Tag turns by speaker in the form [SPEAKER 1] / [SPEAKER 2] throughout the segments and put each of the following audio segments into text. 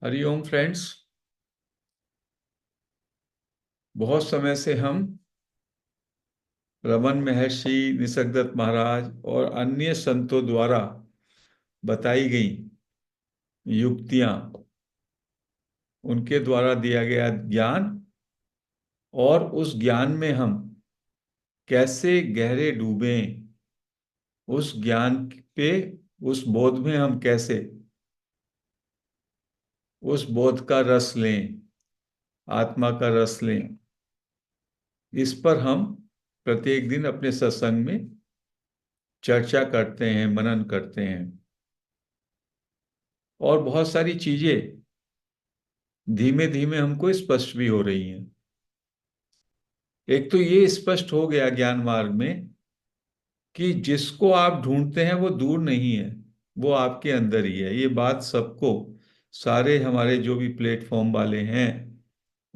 [SPEAKER 1] Hariom friends. बहुत समय से हम रमन महर्षि, निसर्गदत्त महाराज और अन्य संतों द्वारा बताई गई युक्तियां, उनके द्वारा दिया गया ज्ञान और उस ज्ञान में हम कैसे गहरे डूबें, उस ज्ञान पे, उस बोध में हम कैसे उस बोध का रस लें, आत्मा का रस लें। इस पर हम प्रत्येक दिन अपने सत्संग में चर्चा करते हैं, मनन करते हैं और बहुत सारी चीजें धीमे धीमे हमको स्पष्ट भी हो रही हैं। एक तो ये स्पष्ट हो गया ज्ञान मार्ग में कि जिसको आप ढूंढते हैं वो दूर नहीं है, वो आपके अंदर ही है। ये बात सबको, सारे हमारे जो भी प्लेटफॉर्म वाले हैं,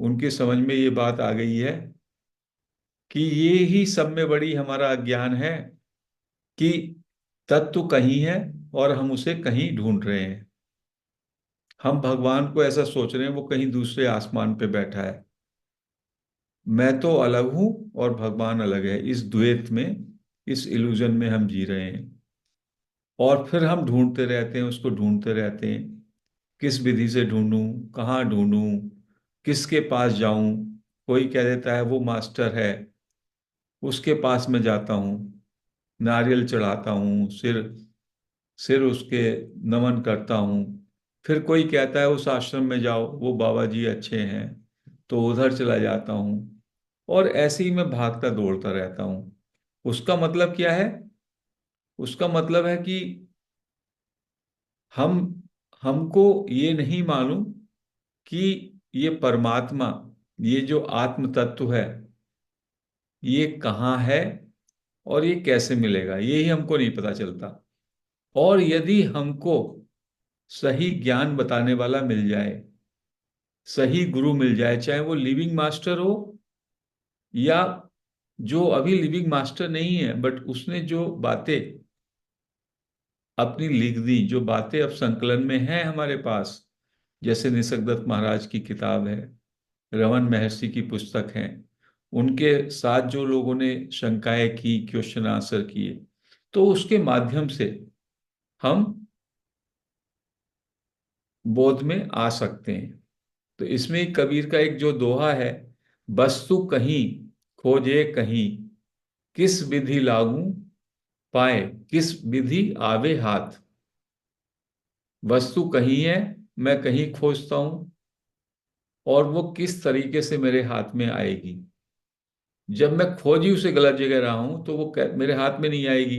[SPEAKER 1] उनके समझ में ये बात आ गई है कि ये ही सब में बड़ी हमारा अज्ञान है कि तत्व कहीं है और हम उसे कहीं ढूंढ रहे हैं। हम भगवान को ऐसा सोच रहे हैं वो कहीं दूसरे आसमान पे बैठा है। मैं तो अलग हूं और भगवान अलग है। इस द्वैत में, इस इल्यूजन में हम जी रहे हैं और फिर हम ढूंढते रहते हैं, उसको ढूंढते रहते हैं। किस विधि से ढूंढूं, कहाँ ढूंढूं, किसके पास जाऊं। कोई कह देता है वो मास्टर है, उसके पास मैं जाता हूं, नारियल चढ़ाता हूं, सिर सिर उसके नमन करता हूं। फिर कोई कहता है उस आश्रम में जाओ, वो बाबा जी अच्छे हैं, तो उधर चला जाता हूं। और ऐसे ही मैं भागता दौड़ता रहता हूं। उसका मतलब क्या है? उसका मतलब है कि हम हमको ये नहीं मालूम कि ये परमात्मा, ये जो आत्म तत्व है, ये कहाँ है और ये कैसे मिलेगा, यही हमको नहीं पता चलता। और यदि हमको सही ज्ञान बताने वाला मिल जाए, सही गुरु मिल जाए, चाहे वो लिविंग मास्टर हो या जो अभी लिविंग मास्टर नहीं है बट उसने जो बातें अपनी लिख दी, जो बातें अब संकलन में हैं हमारे पास, जैसे निसर्गदत्त महाराज की किताब है, रमन महर्षि की पुस्तक है, उनके साथ जो लोगों ने शंकाएं की, क्वेश्चन आंसर किए, तो उसके माध्यम से हम बोध में आ सकते हैं। तो इसमें कबीर का एक जो दोहा है, वस्तु कहीं खोजे कहीं, किस विधि लागू पाए, किस विधि आवे हाथ। वस्तु कहीं है, मैं कहीं खोजता हूं, और वो किस तरीके से मेरे हाथ में आएगी। जब मैं खोज ही उसे गलत जगह रहा हूं तो वो मेरे हाथ में नहीं आएगी।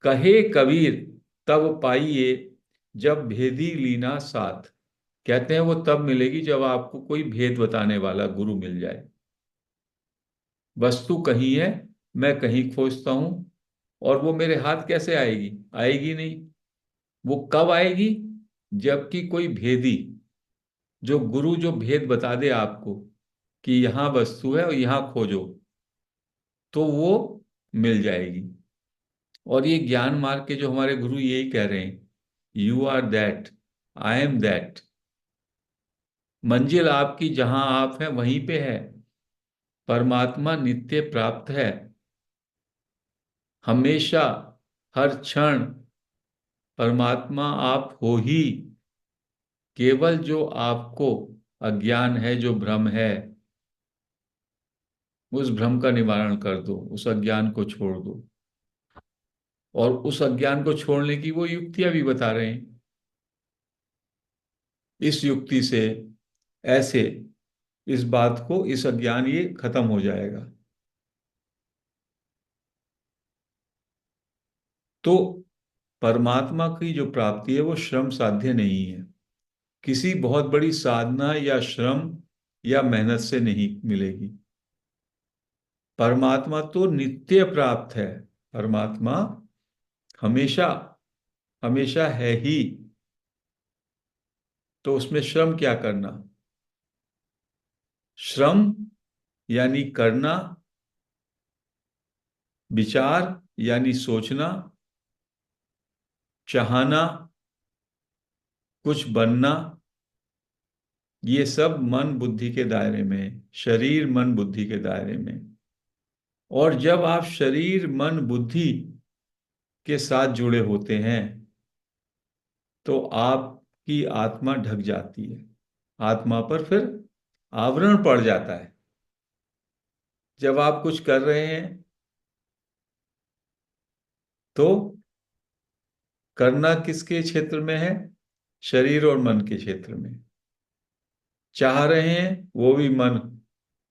[SPEAKER 1] कहे कबीर तब पाइए, जब भेदी लीना साथ। कहते हैं वो तब मिलेगी जब आपको कोई भेद बताने वाला गुरु मिल जाए। वस्तु कहीं है, मैं कहीं खोजता हूं, और वो मेरे हाथ कैसे आएगी? आएगी नहीं। वो कब आएगी? जबकि कोई भेदी, जो गुरु जो भेद बता दे आपको कि यहां वस्तु है और यहां खोजो, तो वो मिल जाएगी। और ये ज्ञान मार्ग के जो हमारे गुरु यही कह रहे हैं, you are that, I am that. मंजिल आपकी जहां आप हैं वहीं पे है। परमात्मा नित्य प्राप्त है, हमेशा, हर क्षण परमात्मा आप हो ही। केवल जो आपको अज्ञान है, जो भ्रम है, उस भ्रम का निवारण कर दो, उस अज्ञान को छोड़ दो। और उस अज्ञान को छोड़ने की वो युक्तियां भी बता रहे हैं। इस युक्ति से ऐसे, इस बात को, इस अज्ञान, ये खत्म हो जाएगा। तो परमात्मा की जो प्राप्ति है वो श्रम साध्य नहीं है, किसी बहुत बड़ी साधना या श्रम या मेहनत से नहीं मिलेगी। परमात्मा तो नित्य प्राप्त है। परमात्मा हमेशा, हमेशा है ही। तो उसमें श्रम क्या करना? श्रम यानी करना, विचार यानी सोचना, चाहना, कुछ बनना, ये सब मन बुद्धि के दायरे में है। शरीर मन बुद्धि के दायरे में। और जब आप शरीर मन बुद्धि के साथ जुड़े होते हैं तो आपकी आत्मा ढक जाती है। आत्मा पर फिर आवरण पड़ जाता है। जब आप कुछ कर रहे हैं तो करना किसके क्षेत्र में है? शरीर और मन के क्षेत्र में। चाह रहे हैं वो भी मन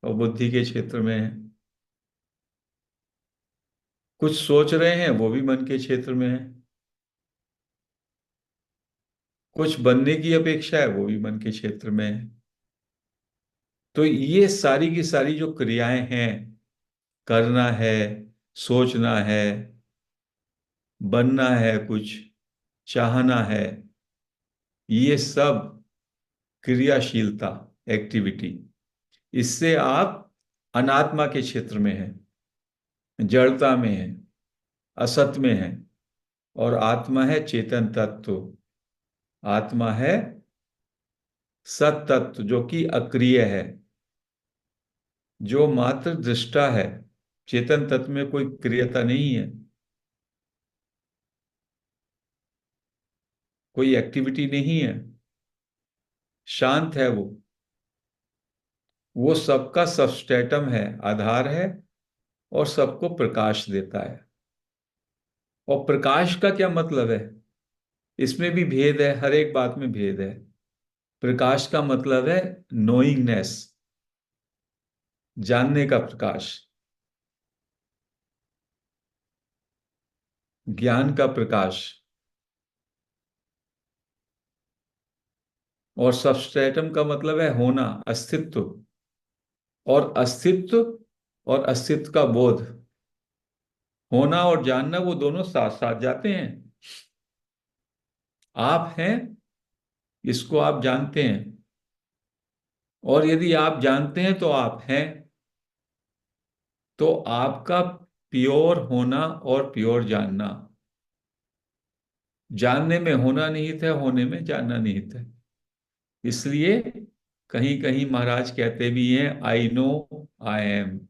[SPEAKER 1] और बुद्धि के क्षेत्र में है। कुछ सोच रहे हैं वो भी मन के क्षेत्र में है। कुछ बनने की अपेक्षा है वो भी मन के क्षेत्र में है। तो ये सारी की सारी जो क्रियाएं हैं, करना है, सोचना है, बनना है, कुछ चाहना है, ये सब क्रियाशीलता, एक्टिविटी, इससे आप अनात्मा के क्षेत्र में हैं, जड़ता में हैं, असत में हैं। और आत्मा है चेतन तत्व। आत्मा है सत तत्व जो कि अक्रिय है, जो मात्र दृष्टा है। चेतन तत्व में कोई क्रियता नहीं है, कोई एक्टिविटी नहीं है, शांत है वो। वो सबका सबस्ट्रेटम है, आधार है, और सबको प्रकाश देता है। और प्रकाश का क्या मतलब है? इसमें भी भेद है, हर एक बात में भेद है। प्रकाश का मतलब है नोइंगनेस, जानने का प्रकाश, ज्ञान का प्रकाश। और सबस्ट्रेटम का मतलब है होना, अस्तित्व। और अस्तित्व और अस्तित्व का बोध, होना और जानना, वो दोनों साथ साथ जाते हैं। आप हैं, इसको आप जानते हैं। और यदि आप जानते हैं तो आप हैं। तो आपका प्योर होना और प्योर जानना, जानने में होना निहित है, होने में जानना निहित है। इसलिए कहीं कहीं महाराज कहते भी हैं, I know I am,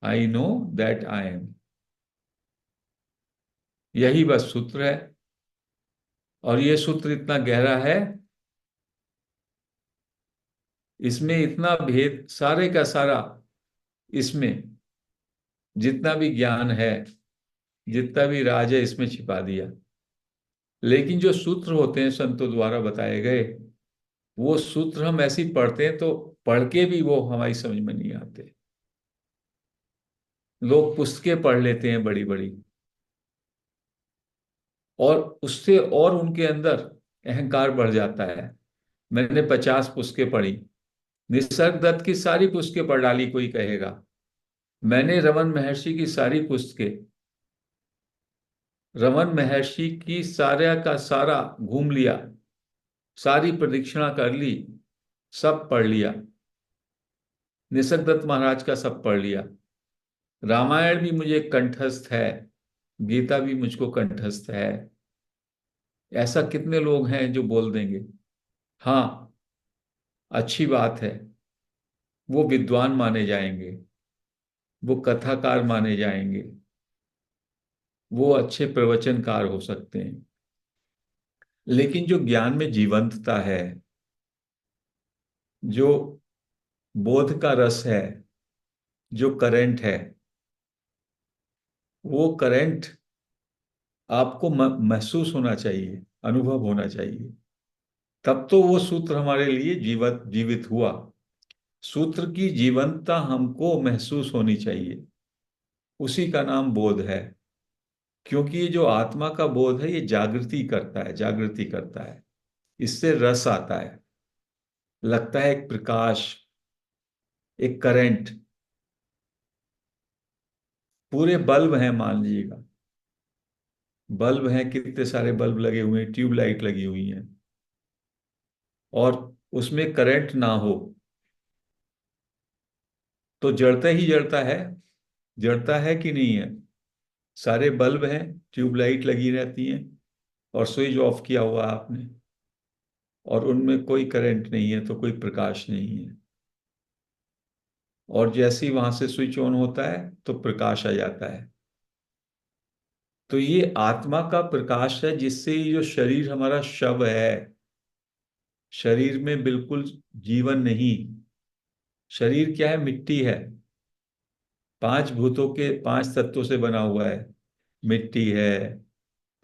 [SPEAKER 1] I know that I M. यही बस सूत्र है। और ये सूत्र इतना गहरा है, इसमें इतना भेद, सारे का सारा, इसमें जितना भी ज्ञान है, जितना भी राज है, इसमें छिपा दिया। लेकिन जो सूत्र होते हैं संतों द्वारा बताए गए, वो सूत्र हम ऐसे ही पढ़ते हैं तो पढ़ के भी वो हमारी समझ में नहीं आते। लोग पुस्तकें पढ़ लेते हैं बड़ी बड़ी, और उससे और उनके अंदर अहंकार बढ़ जाता है। मैंने 50 पुस्तकें पढ़ी, निसर्ग दत्त की सारी पुस्तकें पढ़ डाली, कोई कहेगा। मैंने रमन महर्षि की सारी पुस्तकें, रमन महर्षि की सारा का सारा घूम लिया, सारी प्रदक्षिणा कर ली, सब पढ़ लिया। निसर्ग दत्त महाराज का सब पढ़ लिया। रामायण भी मुझे कंठस्थ है, गीता भी मुझको कंठस्थ है। ऐसा कितने लोग हैं जो बोल देंगे? हाँ, अच्छी बात है, वो विद्वान माने जाएंगे, वो कथाकार माने जाएंगे, वो अच्छे प्रवचनकार हो सकते हैं। लेकिन जो ज्ञान में जीवंतता है, जो बोध का रस है, जो करंट है, वो करंट आपको महसूस होना चाहिए, अनुभव होना चाहिए। तब तो वो सूत्र हमारे लिए जीवित जीवित हुआ। सूत्र की जीवंतता हमको महसूस होनी चाहिए, उसी का नाम बोध है। क्योंकि ये जो आत्मा का बोध है, ये जागृति करता है, जागृति करता है। इससे रस आता है, लगता है एक प्रकाश, एक करंट। पूरे बल्ब हैं, मान लीजिएगा, बल्ब हैं, कितने सारे बल्ब लगे हुए हैं, ट्यूबलाइट लगी हुई हैं, और उसमें करंट ना हो तो जड़ता ही जड़ता है। जड़ता है कि नहीं है? सारे बल्ब हैं, ट्यूबलाइट लगी रहती हैं, और स्विच ऑफ किया हुआ आपने, और उनमें कोई करंट नहीं है तो कोई प्रकाश नहीं है। और जैसे ही वहां से स्विच ऑन होता है तो प्रकाश आ जाता है। तो ये आत्मा का प्रकाश है, जिससे ये जो शरीर हमारा शव है, शरीर में बिल्कुल जीवन नहीं। शरीर क्या है? मिट्टी है। पांच भूतों के, पांच तत्वों से बना हुआ है। मिट्टी है,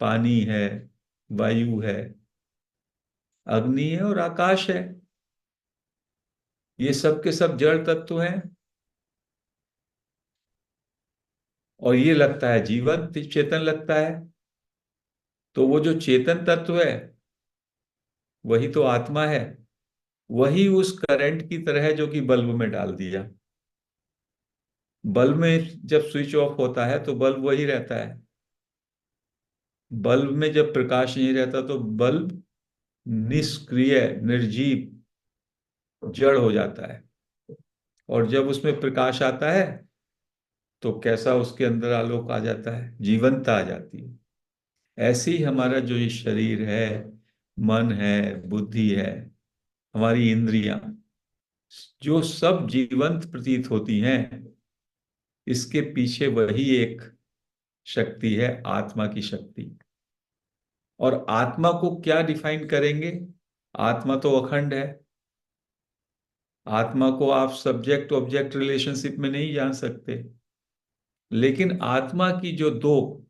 [SPEAKER 1] पानी है, वायु है, अग्नि है और आकाश है। ये सब के सब जड़ तत्व हैं। और ये लगता है जीवन, चेतन लगता है। तो वो जो चेतन तत्व है वही तो आत्मा है। वही उस करंट की तरह है जो कि बल्ब में डाल दिया। बल्ब में जब स्विच ऑफ होता है तो बल्ब वही रहता है। बल्ब में जब प्रकाश नहीं रहता तो बल्ब निष्क्रिय, निर्जीव, जड़ हो जाता है। और जब उसमें प्रकाश आता है तो कैसा उसके अंदर आलोक आ जाता है, जीवंतता आ जाती है। ऐसे ही हमारा जो ये शरीर है, मन है, बुद्धि है, हमारी इंद्रियां, जो सब जीवंत प्रतीत होती हैं, इसके पीछे वही एक शक्ति है, आत्मा की शक्ति। और आत्मा को क्या डिफाइन करेंगे? आत्मा तो अखंड है। आत्मा को आप सब्जेक्ट ऑब्जेक्ट रिलेशनशिप में नहीं जान सकते। लेकिन आत्मा की जो दो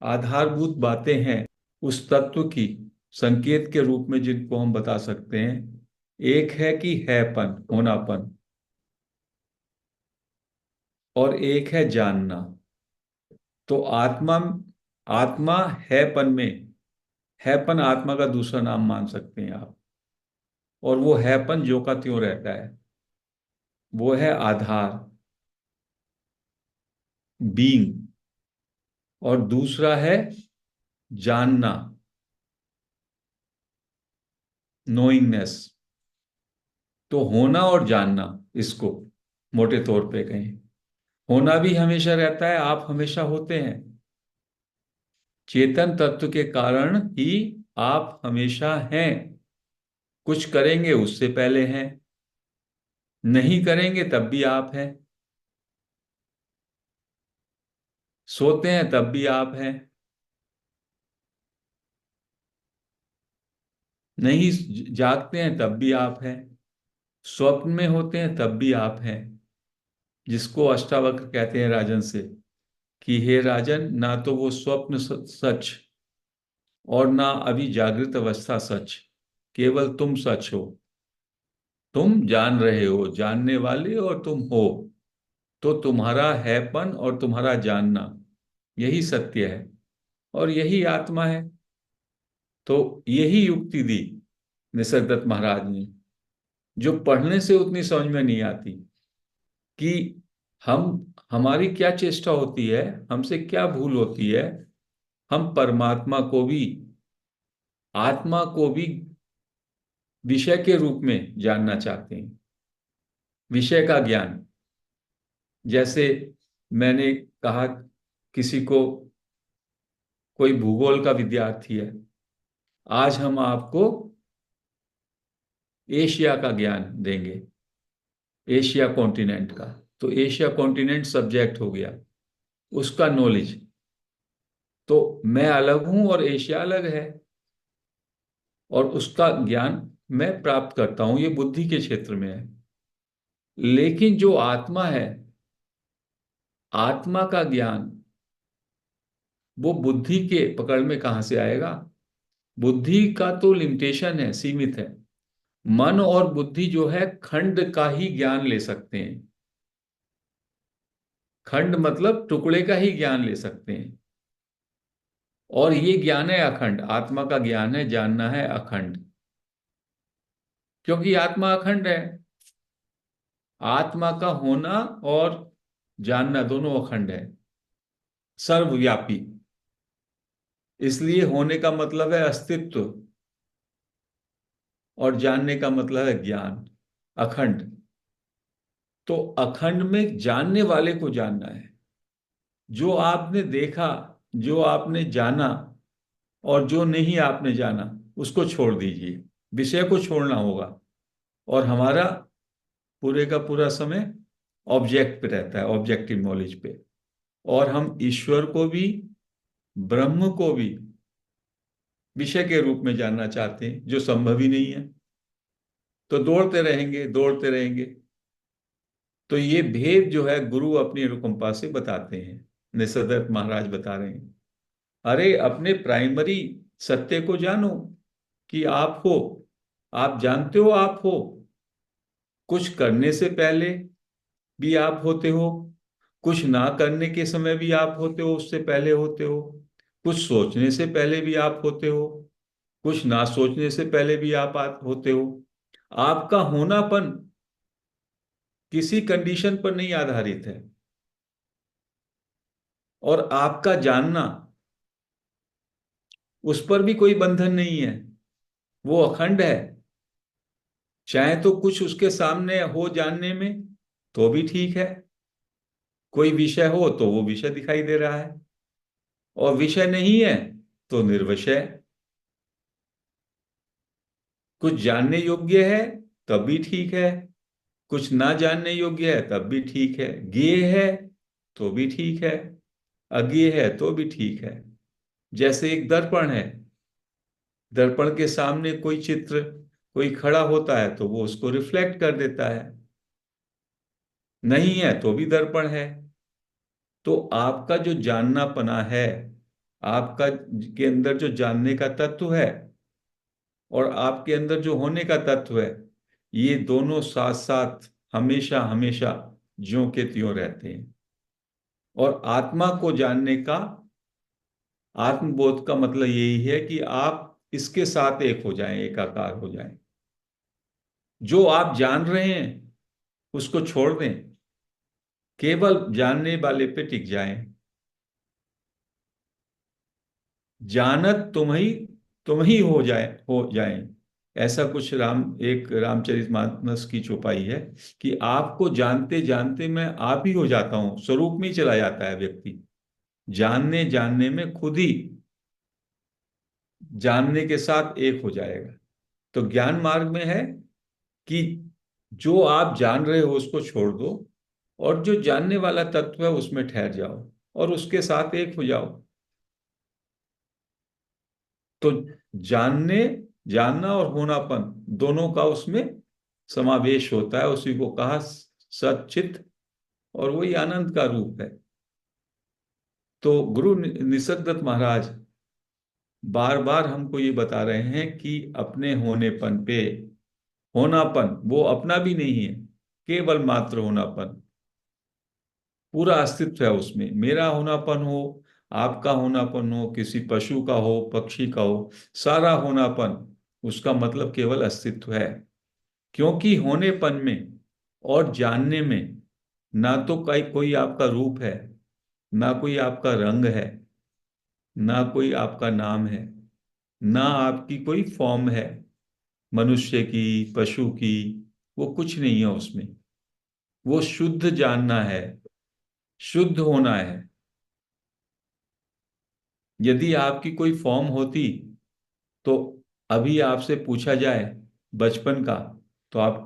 [SPEAKER 1] आधारभूत बातें हैं उस तत्व की, संकेत के रूप में जिनको हम बता सकते हैं, एक है कि हैपन, होनापन, और एक है जानना। तो आत्मा, आत्मा हैपन में, हैपन आत्मा का दूसरा नाम मान सकते हैं आप। और वो हैपन जो का त्यों रहता है, वो है आधार, बीइंग। और दूसरा है जानना, नोइंगनेस। तो होना और जानना, इसको मोटे तौर पे कहें, होना भी हमेशा रहता है, आप हमेशा होते हैं। चेतन तत्व के कारण ही आप हमेशा हैं। कुछ करेंगे उससे पहले हैं, नहीं करेंगे तब भी आप हैं, सोते हैं तब भी आप हैं, नहीं जागते हैं तब भी आप हैं, स्वप्न में होते हैं तब भी आप हैं। जिसको अष्टावक्र कहते हैं राजन से, कि हे राजन, ना तो वो स्वप्न सच और ना अभी जागृत अवस्था सच, केवल तुम सच हो। तुम जान रहे हो, जानने वाले, और तुम हो। तो तुम्हारा हैपन और तुम्हारा जानना, यही सत्य है और यही आत्मा है। तो यही युक्ति दी निसर्गदत्त महाराज ने, जो पढ़ने से उतनी समझ में नहीं आती, कि हमारी क्या चेष्टा होती है, हमसे क्या भूल होती है। हम परमात्मा को भी, आत्मा को भी विषय के रूप में जानना चाहते हैं, विषय का ज्ञान। जैसे मैंने कहा, किसी को, कोई भूगोल का विद्यार्थी है, आज हम आपको एशिया का ज्ञान देंगे, एशिया कॉन्टिनेंट का। तो एशिया कॉन्टिनेंट सब्जेक्ट हो गया, उसका नॉलेज। तो मैं अलग हूं और एशिया अलग है, और उसका ज्ञान मैं प्राप्त करता हूं, ये बुद्धि के क्षेत्र में है। लेकिन जो आत्मा है, आत्मा का ज्ञान, वो बुद्धि के पकड़ में कहां से आएगा? बुद्धि का तो लिमिटेशन है, सीमित है। मन और बुद्धि जो है, खंड का ही ज्ञान ले सकते हैं। खंड मतलब टुकड़े का ही ज्ञान ले सकते हैं। और ये ज्ञान है अखंड, आत्मा का ज्ञान है, जानना है अखंड। क्योंकि आत्मा अखंड है। आत्मा का होना और जानना दोनों अखंड है, सर्वव्यापी। इसलिए होने का मतलब है अस्तित्व, और जानने का मतलब है ज्ञान, अखंड। तो अखंड में जानने वाले को जानना है। जो आपने देखा, जो आपने जाना, और जो नहीं आपने जाना उसको छोड़ दीजिए, विषय को छोड़ना होगा। और हमारा पूरे का पूरा समय ऑब्जेक्ट पे रहता है, ऑब्जेक्टिव नॉलेज पे। और हम ईश्वर को भी, ब्रह्म को भी विषय के रूप में जानना चाहते हैं, जो संभव ही नहीं है। तो दौड़ते रहेंगे, दौड़ते रहेंगे। तो ये भेद जो है गुरु अपनी अनुकंपा से बताते हैं। निसर्गदत्त महाराज बता रहे हैं, अरे अपने प्राइमरी सत्य को जानो कि आप हो। आप जानते हो आप हो। कुछ करने से पहले भी आप होते हो, कुछ ना करने के समय भी आप होते हो, उससे पहले होते हो, कुछ सोचने से पहले भी आप होते हो, कुछ ना सोचने से पहले भी आप होते हो। आपका होनापन किसी कंडीशन पर नहीं आधारित है, और आपका जानना, उस पर भी कोई बंधन नहीं है। वो अखंड है। चाहे तो कुछ उसके सामने हो जानने में, तो भी ठीक है। कोई विषय हो तो वो विषय दिखाई दे रहा है, और विषय नहीं है तो निर्विषय। कुछ जानने योग्य है तब भी ठीक है, कुछ ना जानने योग्य है तब भी ठीक है, ज्ञेय है तो भी ठीक है, अज्ञेय है तो भी ठीक है। जैसे एक दर्पण है, दर्पण के सामने कोई चित्र, कोई खड़ा होता है तो वो उसको रिफ्लेक्ट कर देता है, नहीं है तो भी दर्पण है। तो आपका जो जाननापना है, आपका के अंदर जो जानने का तत्व है, और आपके अंदर जो होने का तत्व है, ये दोनों साथ साथ हमेशा हमेशा ज्यों के त्यों रहते हैं। और आत्मा को जानने का, आत्मबोध का मतलब यही है कि आप इसके साथ एक हो जाएं, एकाकार हो जाएं। जो आप जान रहे हैं उसको छोड़ दें, केवल जानने वाले पे टिक जाएं। जानत तुम ही हो जाए। ऐसा कुछ एक रामचरितमानस की चौपाई है कि आपको जानते जानते मैं आप ही हो जाता हूं, स्वरूप में ही चला जाता है व्यक्ति। जानने जानने में खुद ही जानने के साथ एक हो जाएगा। तो ज्ञान मार्ग में है कि जो आप जान रहे हो उसको छोड़ दो, और जो जानने वाला तत्व है उसमें ठहर जाओ, और उसके साथ एक हो जाओ। तो जानने जानना और होनापन दोनों का उसमें समावेश होता है। उसी को कहा सच्चित, और वही आनंद का रूप है। तो गुरु निसर्गदत्त महाराज बार बार हमको ये बता रहे हैं कि अपने होनेपन पे, होनापन वो अपना भी नहीं है, केवल मात्र होनापन, पूरा अस्तित्व है उसमें। मेरा होनापन हो, आपका होनापन हो, किसी पशु का हो, पक्षी का हो, सारा होनापन, उसका मतलब केवल अस्तित्व है। क्योंकि होनेपन में और जानने में ना तो कोई आपका रूप है, ना कोई आपका रंग है, ना कोई आपका नाम है, ना आपकी कोई फॉर्म है, मनुष्य की, पशु की, वो कुछ नहीं है उसमें। वो शुद्ध जानना है, शुद्ध होना है। यदि आपकी कोई फॉर्म होती, तो अभी आपसे पूछा जाए बचपन का, तो आप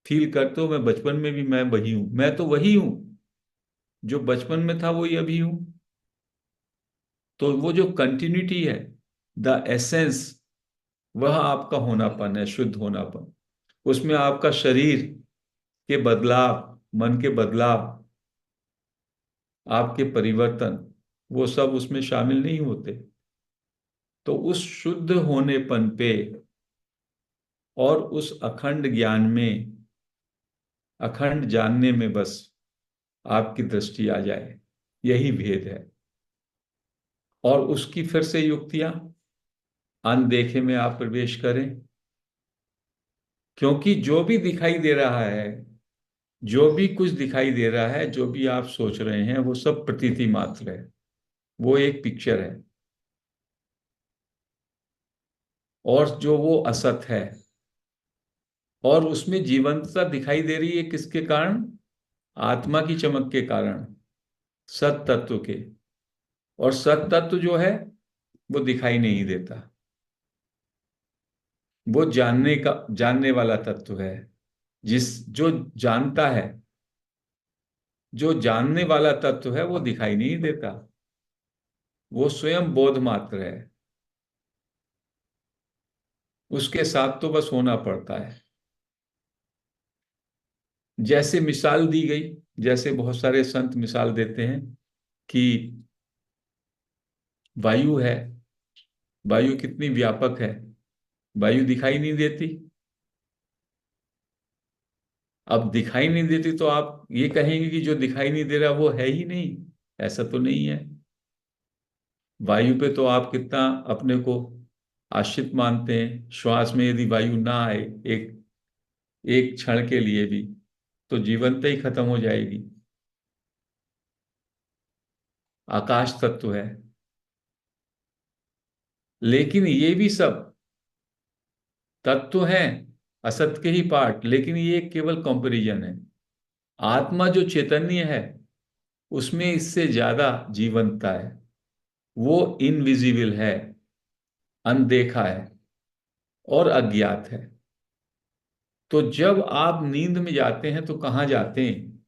[SPEAKER 1] फील करते हो मैं बचपन में भी मैं वही हूं, मैं तो वही हूं, जो बचपन में था वही अभी हूं। तो वो जो कंटिन्यूटी है, द एसेंस, वह आपका होनापन है, शुद्ध होनापन। उसमें आपका शरीर के बदलाव, मन के बदलाव, आपके परिवर्तन, वो सब उसमें शामिल नहीं होते। तो उस शुद्ध होनेपन पे और उस अखंड ज्ञान में, अखंड जानने में बस आपकी दृष्टि आ जाए, यही भेद है। और उसकी फिर से युक्तियां, अनदेखे में आप प्रवेश करें। क्योंकि जो भी दिखाई दे रहा है, जो भी कुछ दिखाई दे रहा है, जो भी आप सोच रहे हैं, वो सब प्रतीति मात्र है, वो एक पिक्चर है। और जो वो असत है, और उसमें जीवंतता दिखाई दे रही है किसके कारण? आत्मा की चमक के कारण, सत तत्व के। और सत तत्व जो है वो दिखाई नहीं देता। वो जानने वाला तत्व है। जो जानता है, जो जानने वाला तत्व है, वो दिखाई नहीं देता। वो स्वयं बोध मात्र है। उसके साथ तो बस होना पड़ता है। जैसे मिसाल दी गई, जैसे बहुत सारे संत मिसाल देते हैं कि वायु है। वायु कितनी व्यापक है। वायु दिखाई नहीं देती। अब दिखाई नहीं देती तो आप ये कहेंगे कि जो दिखाई नहीं दे रहा वो है ही नहीं। ऐसा तो नहीं है। वायु पे तो आप कितना अपने को आश्रित मानते हैं। श्वास में यदि वायु ना आए एक एक क्षण के लिए भी, तो जीवनता ही खत्म हो जाएगी। आकाश तत्व है। लेकिन ये भी सब तत्व हैं, असत के ही पार्ट, लेकिन ये केवल कंपैरिजन है। आत्मा जो चैतन्य है, उसमें इससे ज्यादा जीवंतता है। वो इनविजिबल है, अनदेखा है और अज्ञात है। तो जब आप नींद में जाते हैं तो कहाँ जाते हैं?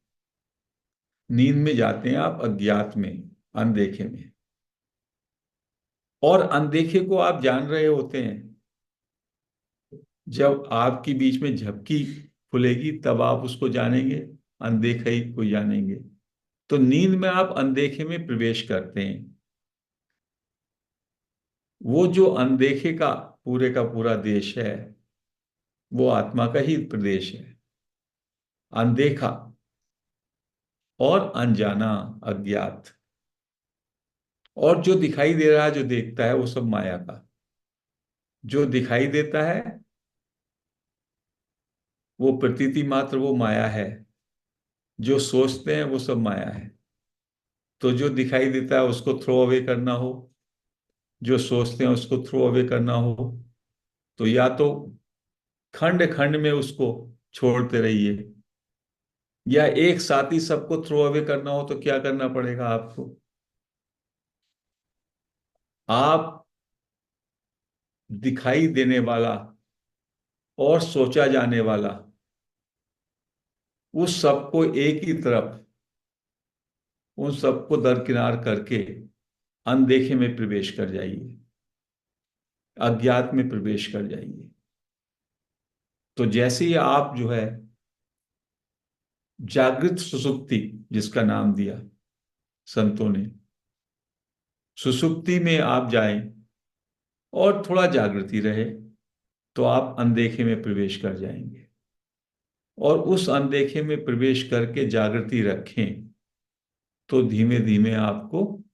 [SPEAKER 1] नींद में जाते हैं आप अज्ञात में, अनदेखे में। और अनदेखे को आप जान रहे होते हैं। जब आपकी बीच में झपकी खुलेगी तब आप उसको जानेंगे, अनदेखा ही को जानेंगे। तो नींद में आप अनदेखे में प्रवेश करते हैं। वो जो अनदेखे का पूरा देश है, वो आत्मा का ही प्रदेश है। अनदेखा और अनजाना, अज्ञात। और जो दिखाई दे रहा है, जो देखता है, वो सब माया का। जो दिखाई देता है वो प्रतीति मात्र, वो माया है। जो सोचते हैं वो सब माया है। तो जो दिखाई देता है उसको थ्रो अवे करना हो, जो सोचते हैं उसको थ्रो अवे करना हो, तो या तो खंड खंड में उसको छोड़ते रहिए, या एक साथ ही सबको थ्रो अवे करना हो तो क्या करना पड़ेगा आपको? आप दिखाई देने वाला और सोचा जाने वाला, उस सबको एक ही तरफ, उन सबको दरकिनार करके अनदेखे में प्रवेश कर जाइए, अज्ञात में प्रवेश कर जाइए। तो जैसे ही आप जो है जागृत सुसुप्ति, जिसका नाम दिया संतों ने, सुसुप्ति में आप जाएं और थोड़ा जागृति रहे, तो आप अनदेखे में प्रवेश कर जाएंगे। और उस अनदेखे में प्रवेश करके जागृति रखें तो धीमे धीमे आपको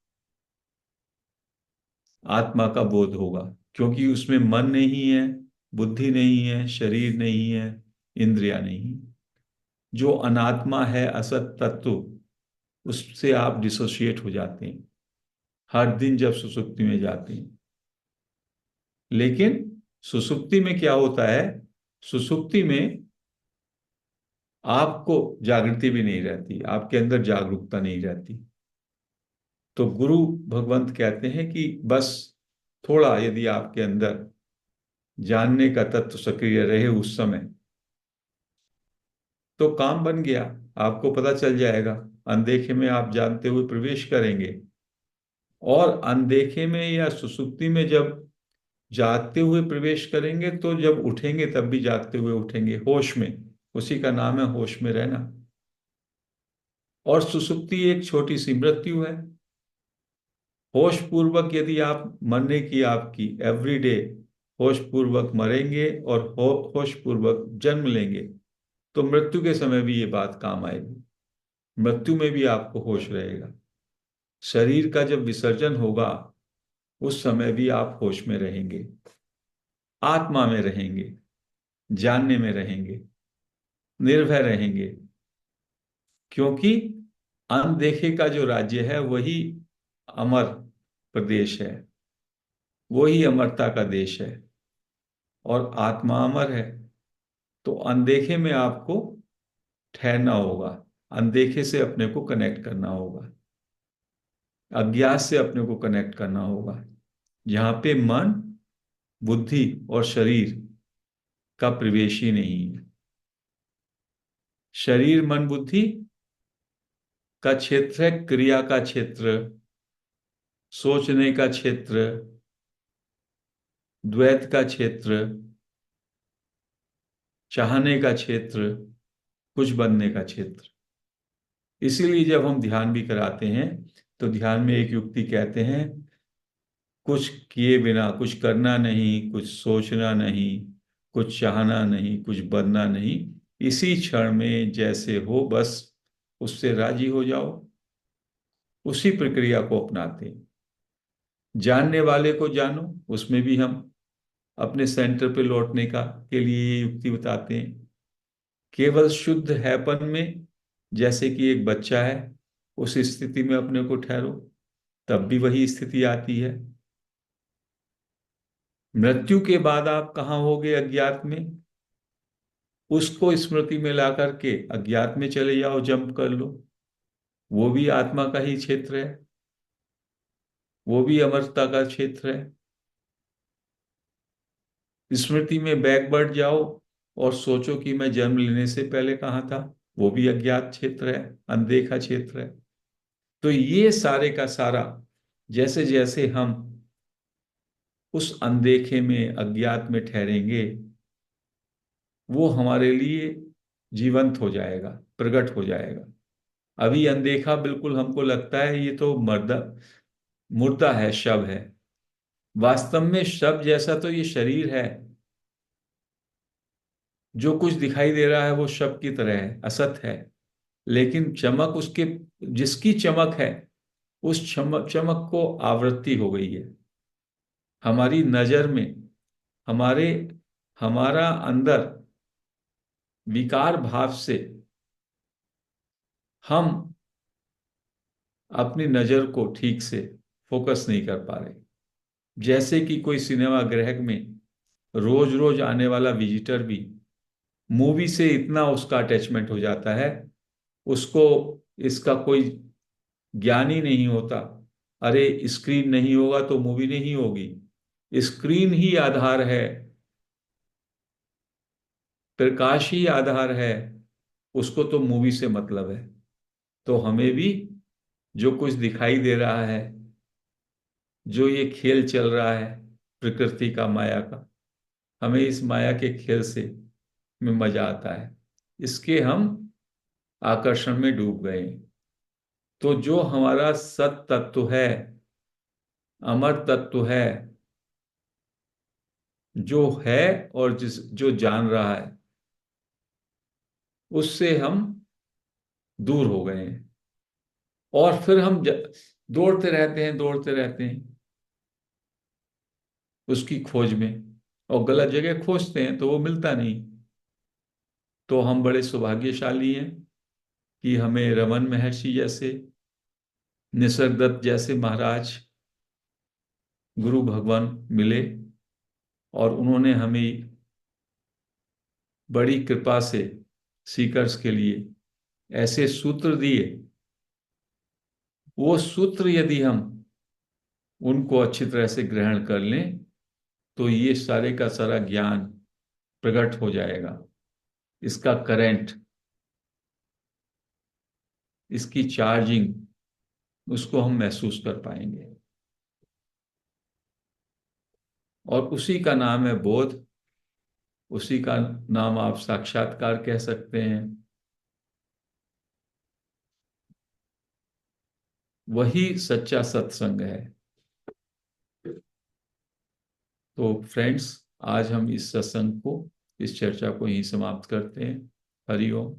[SPEAKER 1] आत्मा का बोध होगा। क्योंकि उसमें मन नहीं है, बुद्धि नहीं है, शरीर नहीं है, इंद्रिया नहीं। जो अनात्मा है, असत तत्व, उससे आप डिसोशिएट हो जाते हैं हर दिन जब सुसुप्ति में जाते हैं। लेकिन सुसुप्ति में क्या होता है? सुसुप्ति में आपको जागृति भी नहीं रहती, आपके अंदर जागरूकता नहीं रहती। तो गुरु भगवंत कहते हैं कि बस थोड़ा यदि आपके अंदर जानने का तत्व सक्रिय रहे उस समय, तो काम बन गया। आपको पता चल जाएगा। अनदेखे में आप जानते हुए प्रवेश करेंगे। और अनदेखे में या सुसुप्ति में जब जागते हुए प्रवेश करेंगे, तो जब उठेंगे तब भी जागते हुए उठेंगे, होश में। उसी का नाम है होश में रहना। और सुसुप्ति एक छोटी सी मृत्यु है। होश पूर्वक यदि आप मरने की आपकी एवरीडे होश पूर्वक मरेंगे और होश पूर्वक जन्म लेंगे, तो मृत्यु के समय भी ये बात काम आएगी। मृत्यु में भी आपको होश रहेगा। शरीर का जब विसर्जन होगा, उस समय भी आप होश में रहेंगे, आत्मा में रहेंगे, जानने में रहेंगे, निर्भय रहेंगे। क्योंकि अनदेखे का जो राज्य है वही अमर प्रदेश है, वही अमरता का देश है। और आत्मा अमर है। तो अनदेखे में आपको ठहरना होगा, अनदेखे से अपने को कनेक्ट करना होगा, अज्ञात से अपने को कनेक्ट करना होगा। जहां पे मन, बुद्धि और शरीर का प्रवेश ही नहीं है। शरीर मन बुद्धि का क्षेत्र है क्रिया का क्षेत्र, सोचने का क्षेत्र, द्वैत का क्षेत्र, चाहने का क्षेत्र, कुछ बनने का क्षेत्र। इसीलिए जब हम ध्यान भी कराते हैं तो ध्यान में एक युक्ति कहते हैं, कुछ किए बिना, कुछ करना नहीं, कुछ सोचना नहीं, कुछ चाहना नहीं, कुछ बनना नहीं, इसी क्षण में जैसे हो बस उससे राजी हो जाओ। उसी प्रक्रिया को अपनाते हैं। जानने वाले को जानो, उसमें भी हम अपने सेंटर पे लौटने का के लिए ये युक्ति बताते हैं। केवल शुद्ध हैपन में, जैसे कि एक बच्चा है, उस स्थिति में अपने को ठहरो, तब भी वही स्थिति आती है। मृत्यु के बाद आप कहाँ होगे अज्ञात में, उसको स्मृति में ला करके अज्ञात में चले जाओ, जंप कर लो, वो भी आत्मा का ही क्षेत्र है, वो भी अमरता का क्षेत्र है। स्मृति में बैकवर्ड जाओ और सोचो कि मैं जन्म लेने से पहले कहाँ था, वो भी अज्ञात क्षेत्र है, अनदेखा क्षेत्र है। तो ये सारे का सारा, जैसे जैसे हम उस अनदेखे में, अज्ञात में ठहरेंगे, वो हमारे लिए जीवंत हो जाएगा, प्रकट हो जाएगा। अभी अनदेखा बिल्कुल हमको लगता है ये तो मर्दा मुर्दा है, शव है। वास्तव में शव जैसा तो ये शरीर है, जो कुछ दिखाई दे रहा है वो शव की तरह है, असत है। लेकिन चमक उसके, जिसकी चमक है, उस चमक चमक को आवृत्ति हो गई है हमारी नजर में। हमारे हमारा अंदर विकार भाव से हम अपनी नजर को ठीक से फोकस नहीं कर पा रहे। जैसे कि कोई सिनेमा गृह में रोज रोज आने वाला विजिटर भी मूवी से इतना उसका अटैचमेंट हो जाता है, उसको इसका कोई ज्ञान ही नहीं होता। अरे स्क्रीन नहीं होगा तो मूवी नहीं होगी, स्क्रीन ही आधार है, प्रकाश ही आधार है, उसको तो मूवी से मतलब है। तो हमें भी जो कुछ दिखाई दे रहा है, जो ये खेल चल रहा है प्रकृति का, माया का, हमें इस माया के खेल से में मजा आता है, इसके हम आकर्षण में डूब गए हैं। तो जो हमारा सत तत्व है, अमर तत्व है, जो है और जो जान रहा है, उससे हम दूर हो गए हैं। और फिर हम दौड़ते रहते हैं, दौड़ते रहते हैं उसकी खोज में, और गलत जगह खोजते हैं तो वो मिलता नहीं। तो हम बड़े सौभाग्यशाली हैं कि हमें रमन महर्षि जैसे, निसर्गदत्त जैसे महाराज, गुरु भगवान मिले, और उन्होंने हमें बड़ी कृपा से सीकर्स के लिए ऐसे सूत्र दिए। वो सूत्र यदि हम उनको अच्छी तरह से ग्रहण कर लें तो ये सारे का सारा ज्ञान प्रकट हो जाएगा। इसका करंट, इसकी चार्जिंग, उसको हम महसूस कर पाएंगे। और उसी का नाम है बोध, उसी का नाम आप साक्षात्कार कह सकते हैं। वही सच्चा सत्संग है। तो फ्रेंड्स, आज हम इस सत्संग को, इस चर्चा को यहीं समाप्त करते हैं। हरि ओम।